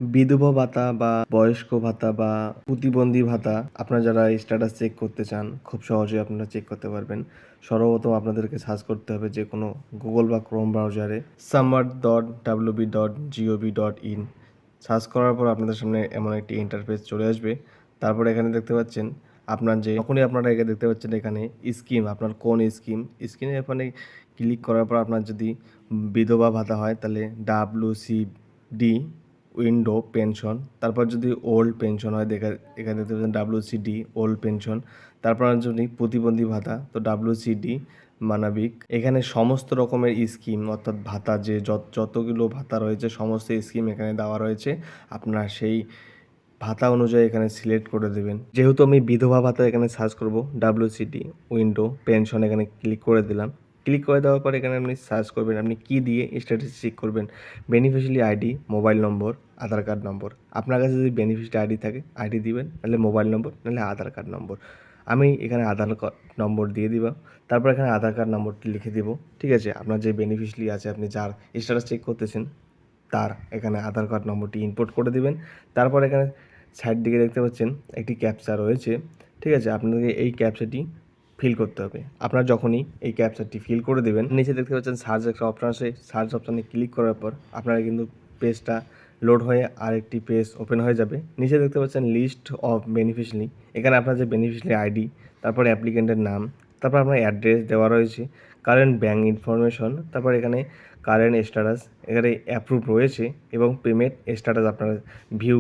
বিধবা ভাতা বা বয়স্ক ভাতা বা প্রতিবন্ধী ভাতা আপনারা যারা স্ট্যাটাস চেক করতে চান খুব সহজেই আপনারা চেক করতে পারবেন। সর্বপ্রথম আপনাদেরকে সার্চ করতে হবে যে কোনো গুগল বা ক্রোম ব্রাউজারে samad.wb.gov.in সার্চ করার পর আপনাদের সামনে এমন একটি ইন্টারফেস চলে আসবে। তারপর এখানে দেখতে পাচ্ছেন আপনার যে যখনই আপনারা এখানে দেখতে পাচ্ছেন এখানে স্কিম আপনার কোন স্কিমে এখানে ক্লিক করার পর আপনার যদি বিধবা ভাতা হয় তাহলে WCD উইন্ডো পেনশন, তারপর যদি ওল্ড পেনশন হয় এখানে দেখতে পাচ্ছেন WCD ওল্ড পেনশন, তারপর যদি প্রতিবন্ধী ভাতা তো WCD মানবিক। এখানে সমস্ত রকমের স্কিম অর্থাৎ ভাতা যে যতগুলো ভাতা রয়েছে সমস্ত স্কিম এখানে দেওয়া রয়েছে। আপনারা সেই ভাতা অনুযায়ী এখানে সিলেক্ট করে দেবেন। যেহেতু আমি বিধবা ভাতা এখানে সার্চ করব, WCD উইন্ডো পেনশন এখানে ক্লিক করে দিলাম। ক্লিক করে দেওয়ার পর এখানে আপনি সার্চ করবেন আপনি কী দিয়ে স্ট্যাটাস চেক করবেন। বেনিফিশিয়ারি আইডি, মোবাইল নম্বর, আধার কার্ড নম্বর। আপনার কাছে যদি বেনিফিশিয়ারি আইডি থাকে আইডি দিবেন, নাহলে মোবাইল নম্বর, নাহলে আধার কার্ড নম্বর। আমি এখানে আধার কার্ড নম্বর দিয়ে দিব। তারপর এখানে আধার কার্ড নম্বরটি লিখে দিব। ঠিক আছে, আপনার যে বেনিফিশিয়ারি আছে আপনি যার স্ট্যাটাস চেক করতেছেন তার এখানে আধার কার্ড নম্বরটি ইনপুট করে দিবেন। তারপর এখানে সাইড দিকে দেখতে পাচ্ছেন একটি ক্যাপচা রয়েছে। ঠিক আছে, আপনাদেরকে এই ক্যাপচাটি ফিল করতে হবে। আপনারা যখনই এই ক্যাপচারটি ফিল করে দেবেন নিচে দেখতে পাচ্ছেন সার্চ একটা অপশন আছে। সার্চ অপশানে ক্লিক করার পর আপনারা কিন্তু পেজটা লোড হয়ে আরেকটি পেজ ওপেন হয়ে যাবে। নিচে দেখতে পাচ্ছেন লিস্ট অফ বেনিফিশিয়ারি। এখানে আপনার যে বেনিফিশিয়ারি আইডি, তারপর অ্যাপ্লিকেন্টের নাম, তারপর আপনার অ্যাড্রেস দেওয়া রয়েছে, কারেন্ট ব্যাঙ্ক ইনফরমেশন, তারপর এখানে কারেন্ট স্ট্যাটাস এখানে অ্যাপ্রুভ রয়েছে এবং পেমেন্ট স্ট্যাটাস আপনারা ভিউ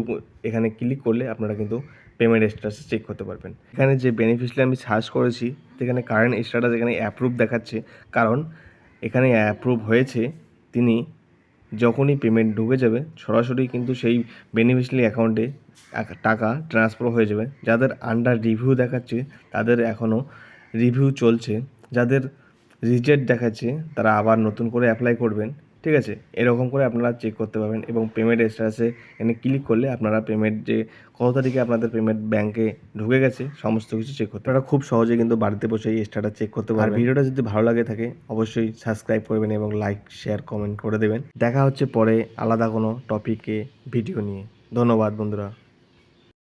এখানে ক্লিক করলে আপনারা কিন্তু পেমেন্ট স্ট্যাটাস চেক করতে পারবেন। এখানে যে বেনিফিশিয়ারি আমি সার্চ করেছি সেখানে কারেন্ট স্ট্যাটাস এখানে অ্যাপ্রুভ দেখাচ্ছে, কারণ এখানে অ্যাপ্রুভ হয়েছে। তিনি যখনই পেমেন্ট ঢুকে যাবে সরাসরি কিন্তু সেই বেনিফিশিয়ারি অ্যাকাউন্টে টাকা ট্রান্সফার হয়ে যাবে। যাদের আন্ডার রিভিউ দেখাচ্ছে তাদের এখনও রিভিউ চলছে, যাদের রিজেক্ট দেখাচ্ছে তারা আবার নতুন করে অ্যাপ্লাই করবেন। ঠিক আছে, এরকম করে আপনারা চেক করতে পারবেন এবং পেমেন্ট স্ট্যাটাসে এখানে ক্লিক করলে আপনারা পেমেন্ট যে কত তারিখে আপনাদের পেমেন্ট ব্যাঙ্কে ঢুকে গেছে সমস্ত কিছু চেক করতে আপনারা খুব সহজে কিন্তু বাড়িতে বসে এই স্ট্যাটাস চেক করতে পারবেন। আর ভিডিওটা যদি ভালো লাগে থাকে অবশ্যই সাবস্ক্রাইব করবেন এবং লাইক শেয়ার কমেন্ট করে দেবেন। দেখা হচ্ছে পরে আলাদা কোনো টপিকে ভিডিও নিয়ে। ধন্যবাদ বন্ধুরা।